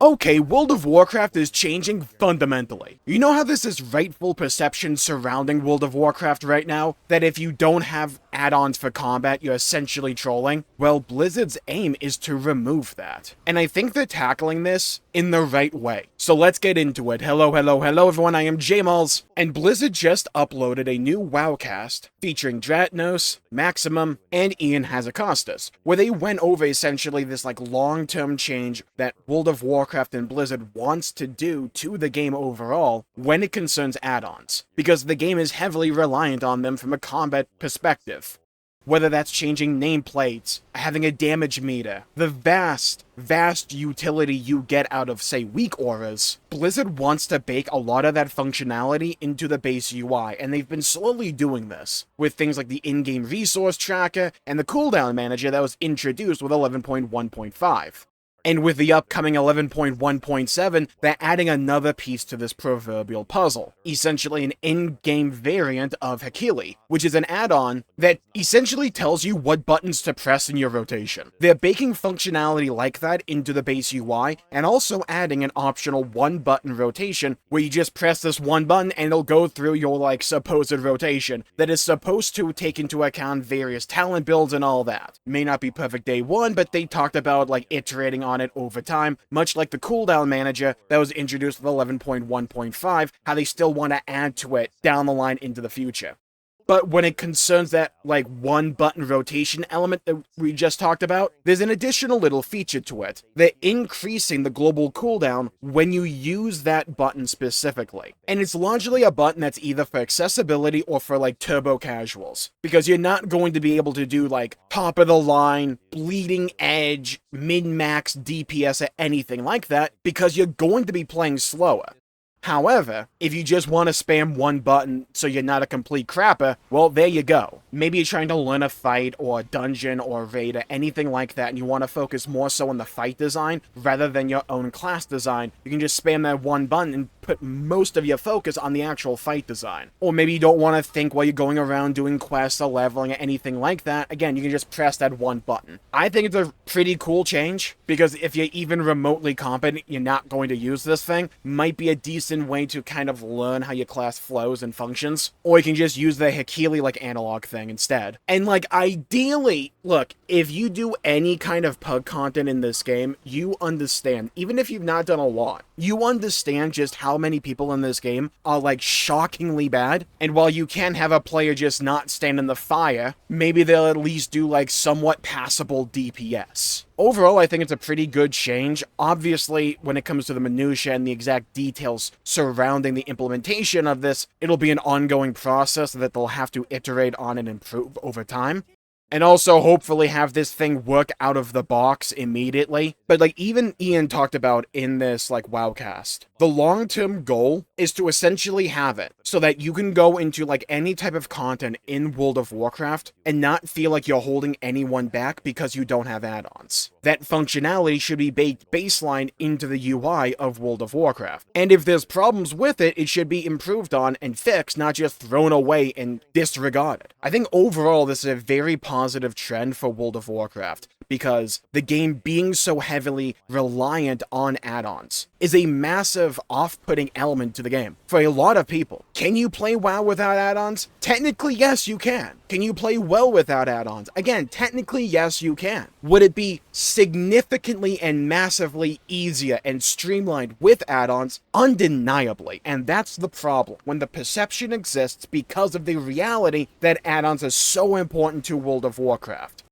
Okay, World of Warcraft is changing fundamentally. You know how there's this rightful perception surrounding World of Warcraft right now? That if you don't have add-ons for combat, you're essentially trolling? Well, Blizzard's aim is to remove that. And I think they're tackling this in the right way. So let's get into it. Hello everyone, I am Jmulls, and Blizzard just uploaded a new WoWcast featuring Dratnos, Maximum, and Ian Hazakostas, where they went over essentially this long-term change that World of Warcraft and Blizzard wants to do to the game overall when it concerns add-ons, because the game is heavily reliant on them from a combat perspective. Whether that's changing nameplates, having a damage meter, the vast utility you get out of, say, weak auras, Blizzard wants to bake a lot of that functionality into the base UI, and they've been slowly doing this, with things like the in-game resource tracker and the cooldown manager that was introduced with 11.1.5. And with the upcoming 11.1.7, they're adding another piece to this proverbial puzzle. Essentially an in-game variant of Hakili, which is an add-on that essentially tells you what buttons to press in your rotation. They're baking functionality like that into the base UI, and also adding an optional one-button rotation, where you just press this one button and it'll go through your, supposed rotation that is supposed to take into account various talent builds and all that. May not be perfect day one, but they talked about, iterating on it over time, much like the cooldown manager that was introduced with 11.1.5, how they still want to add to it down the line into the future. But when it concerns that, one button rotation element that we just talked about, there's an additional little feature to it. They're increasing the global cooldown when you use that button specifically. And it's largely a button that's either for accessibility or for, turbo casuals. Because you're not going to be able to do, top of the line, bleeding edge, min-max DPS or anything like that, because you're going to be playing slower. However, if you just want to spam one button so you're not a complete crapper, well, there you go. Maybe you're trying to learn a fight or a dungeon or a raid or anything like that, and you want to focus more so on the fight design rather than your own class design. You can just spam that one button and put most of your focus on the actual fight design. Or maybe you don't want to think while you're going around doing quests or leveling or anything like that. Again, you can just press that one button. I think it's a pretty cool change, because if you're even remotely competent, you're not going to use this thing, might be a decent way to kind of learn how your class flows and functions. Or you can just use the Hakili analog thing instead. And ideally, look, if you do any kind of pug content in this game, you understand, even if you've not done a lot, you understand just how many people in this game are shockingly bad. And while you can have a player just not stand in the fire, maybe they'll at least do somewhat passable DPS. Overall, I think it's a pretty good change. Obviously, when it comes to the minutiae and the exact details surrounding the implementation of this, it'll be an ongoing process that they'll have to iterate on and improve over time. And also, hopefully, have this thing work out of the box immediately. But, even Ian talked about in this, WoWcast, the long-term goal is to essentially have it so that you can go into, any type of content in World of Warcraft and not feel like you're holding anyone back because you don't have add-ons. That functionality should be baked baseline into the UI of World of Warcraft. And if there's problems with it, it should be improved on and fixed, not just thrown away and disregarded. I think overall, this is a very positive trend for World of Warcraft, because the game being so heavily reliant on add-ons is a massive off-putting element to the game for a lot of people. Can you play WoW without add-ons? Technically, yes, you can. Can you play well without add-ons? Again, technically, yes, you can. Would it be significantly and massively easier and streamlined with add-ons? Undeniably. And that's the problem, when the perception exists because of the reality that add-ons are so important to World of Warcraft.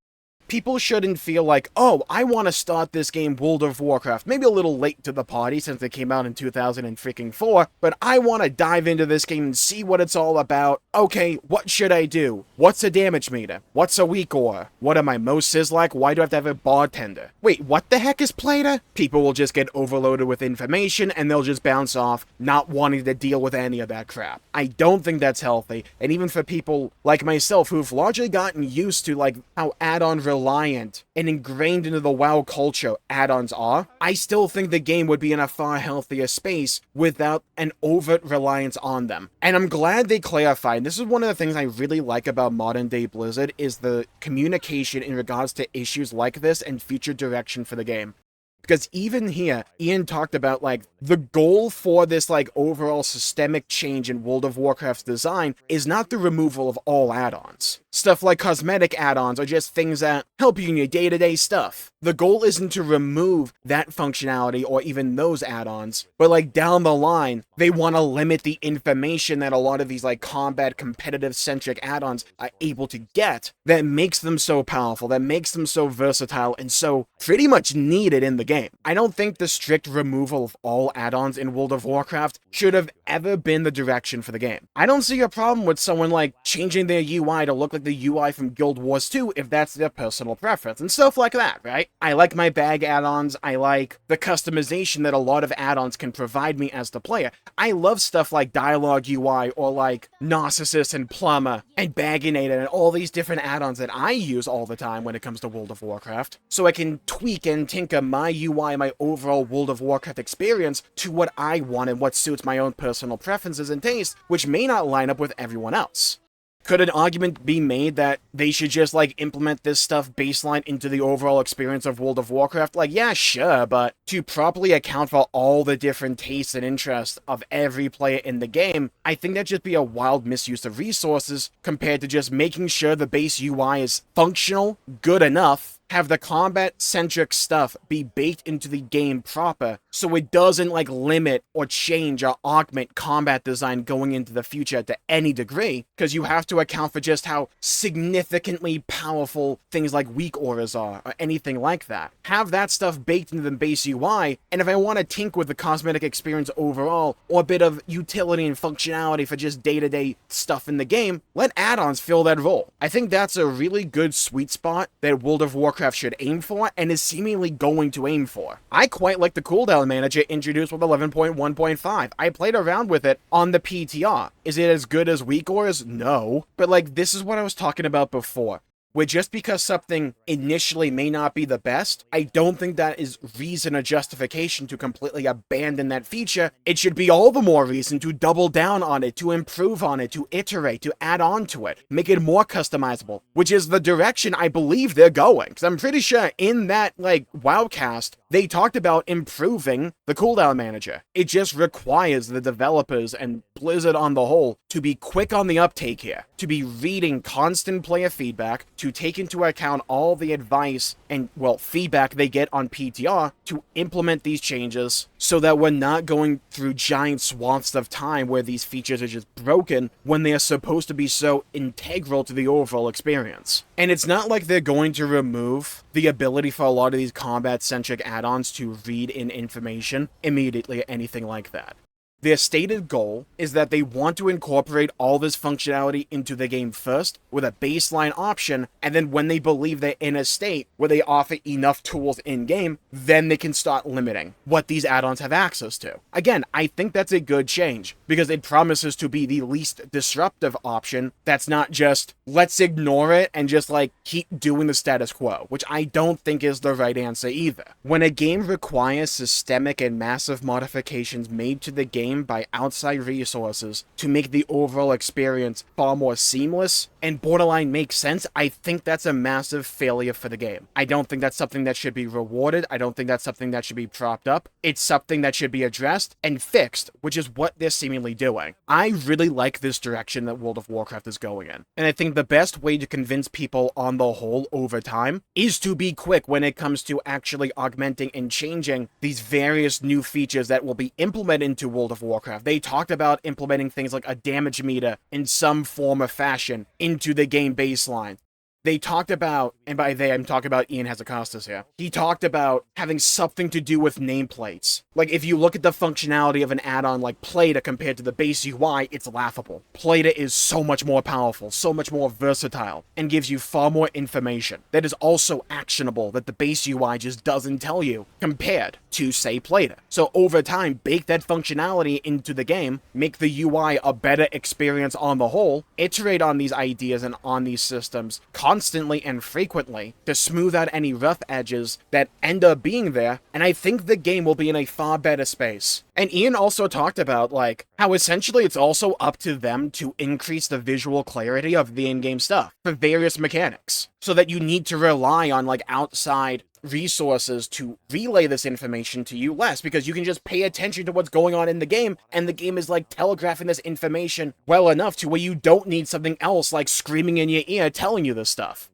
People shouldn't feel oh, I want to start this game World of Warcraft, maybe a little late to the party since it came out in 2004, but I want to dive into this game and see what it's all about. Okay, what should I do? What's a damage meter? What's a weak aura? What are my Moses like? Why do I have to have a bartender? Wait, what the heck is Plata? People will just get overloaded with information and they'll just bounce off, not wanting to deal with any of that crap. I don't think that's healthy, and even for people like myself who've largely gotten used to how add-on reliant and ingrained into the WoW culture add-ons are, I still think the game would be in a far healthier space without an overt reliance on them. And I'm glad they clarified. This is one of the things I really like about modern day Blizzard, is the communication in regards to issues like this and future direction for the game. Because even here, Ian talked about, like, the goal for this, like, overall systemic change in World of Warcraft's design is not the removal of all add-ons. Stuff like cosmetic add-ons are just things that help you in your day-to-day stuff. The goal isn't to remove that functionality or even those add-ons, but, like, down the line, they want to limit the information that a lot of these, like, combat competitive-centric add-ons are able to get that makes them so powerful, that makes them so versatile, and so pretty much needed in the game. I don't think the strict removal of all add-ons in World of Warcraft should have ever been the direction for the game. I don't see a problem with someone, like, changing their UI to look like the UI from Guild Wars 2 if that's their personal preference, and stuff like that, right? I like my bag add-ons, I like the customization that a lot of add-ons can provide me as the player. I love stuff like Dialogue UI, or like Narcissus and Plumber, and Baginator, and all these different add-ons that I use all the time when it comes to World of Warcraft, so I can tweak and tinker my UI, my overall World of Warcraft experience to what I want and what suits my own personal preferences and tastes, which may not line up with everyone else. Could an argument be made that they should just, like, implement this stuff baseline into the overall experience of World of Warcraft? Like, yeah, sure, but to properly account for all the different tastes and interests of every player in the game, I think that'd just be a wild misuse of resources compared to just making sure the base UI is functional, good enough, have the combat-centric stuff be baked into the game proper, so it doesn't, like, limit or change or augment combat design going into the future to any degree, because you have to account for just how significantly powerful things like weak auras are, or anything like that. Have that stuff baked into the base UI, and if I want to tinker with the cosmetic experience overall, or a bit of utility and functionality for just day-to-day stuff in the game, let add-ons fill that role. I think that's a really good sweet spot that World of Warcraft should aim for, and is seemingly going to aim for. I quite like the cooldown manager introduced with 11.1.5. I played around with it on the PTR. Is it as good as weak auras? No. But, like, this is what I was talking about before, where just because something initially may not be the best, I don't think that is reason or justification to completely abandon that feature. It should be all the more reason to double down on it, to improve on it, to iterate, to add on to it, make it more customizable, which is the direction I believe they're going. Because I'm pretty sure in that, like, WoWcast, they talked about improving the cooldown manager. It just requires the developers and Blizzard on the whole to be quick on the uptake here, to be reading constant player feedback, to take into account all the advice and, well, feedback they get on PTR to implement these changes so that we're not going through giant swaths of time where these features are just broken when they are supposed to be so integral to the overall experience. And it's not like they're going to remove the ability for a lot of these combat-centric add-ons to read in information immediately or anything like that. Their stated goal is that they want to incorporate all this functionality into the game first with a baseline option, and then when they believe they're in a state where they offer enough tools in-game, then they can start limiting what these add-ons have access to. Again, I think that's a good change, because it promises to be the least disruptive option that's not just, let's ignore it and just, like, keep doing the status quo, which I don't think is the right answer either. When a game requires systemic and massive modifications made to the game by outside resources to make the overall experience far more seamless and borderline make sense, I think that's a massive failure for the game. I don't think that's something that should be rewarded. I don't think that's something that should be propped up. It's something that should be addressed and fixed, which is what they're seemingly doing. I really like this direction that World of Warcraft is going in, and I think the best way to convince people on the whole over time is to be quick when it comes to actually augmenting and changing these various new features that will be implemented into World of Warcraft. They talked about implementing things like a damage meter in some form or fashion into the game baseline. They talked about, and by they I'm talking about Ian Hazacostas here, he talked about having something to do with nameplates. Like, if you look at the functionality of an add-on like Plata compared to the base UI, it's laughable. Plata is so much more powerful, so much more versatile, and gives you far more information that is also actionable that the base UI just doesn't tell you, compared to, say, Plata. So over time, bake that functionality into the game, make the UI a better experience on the whole, iterate on these ideas and on these systems constantly and frequently to smooth out any rough edges that end up being there, and I think the game will be in a far far better space. And Ian also talked about, like, how essentially it's also up to them to increase the visual clarity of the in-game stuff for various mechanics, so that you need to rely on, like, outside resources to relay this information to you less, because you can just pay attention to what's going on in the game, and the game is like telegraphing this information well enough to where you don't need something else like screaming in your ear telling you this stuff.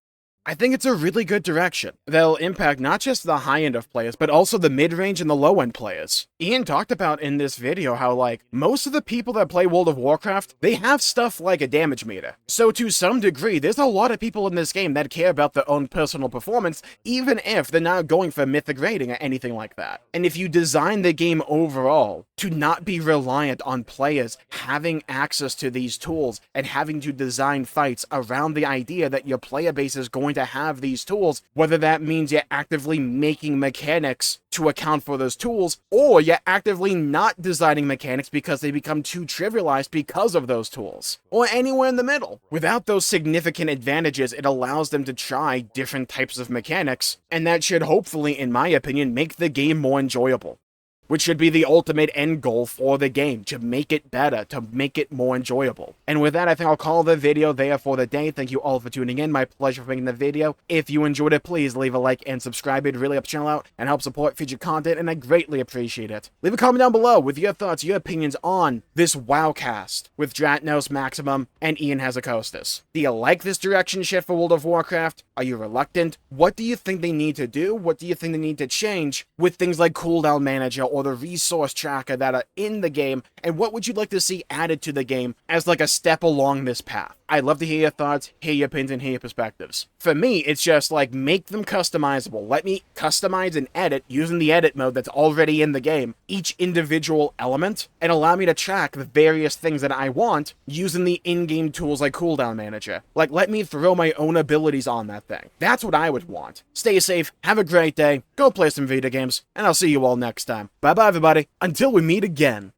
I think it's a really good direction that'll impact not just the high end of players, but also the mid-range and the low-end players. Ian talked about in this video how, like, most of the people that play World of Warcraft, they have stuff like a damage meter. So to some degree, there's a lot of people in this game that care about their own personal performance, even if they're not going for mythic rating or anything like that. And if you design the game overall to not be reliant on players having access to these tools and having to design fights around the idea that your player base is going to have these tools, whether that means you're actively making mechanics to account for those tools, or you're actively not designing mechanics because they become too trivialized because of those tools, or anywhere in the middle. Without those significant advantages, it allows them to try different types of mechanics, and that should hopefully, in my opinion, make the game more enjoyable. Which should be the ultimate end goal for the game, to make it better, to make it more enjoyable. And with that, I think I'll call the video there for the day. Thank you all for tuning in. My pleasure for making the video. If you enjoyed it, please leave a like and subscribe. It really helps the channel out and helps support future content, and I greatly appreciate it. Leave a comment down below with your thoughts, your opinions on this WoWcast with Dratnos, Maximum, and Ian Hazakostas. Do you like this direction shift for World of Warcraft? Are you reluctant? What do you think they need to do? What do you think they need to change with things like Cooldown Manager or the resource tracker that are in the game, and what would you like to see added to the game as like a step along this path? I'd love to hear your thoughts, hear your opinions, and hear your perspectives. For me, it's just like, make them customizable. Let me customize and edit, using the edit mode that's already in the game, each individual element, and allow me to track the various things that I want using the in-game tools like Cooldown Manager. Like, let me throw my own abilities on that thing. That's what I would want. Stay safe, have a great day, go play some video games, and I'll see you all next time. Bye-bye, everybody. Until we meet again.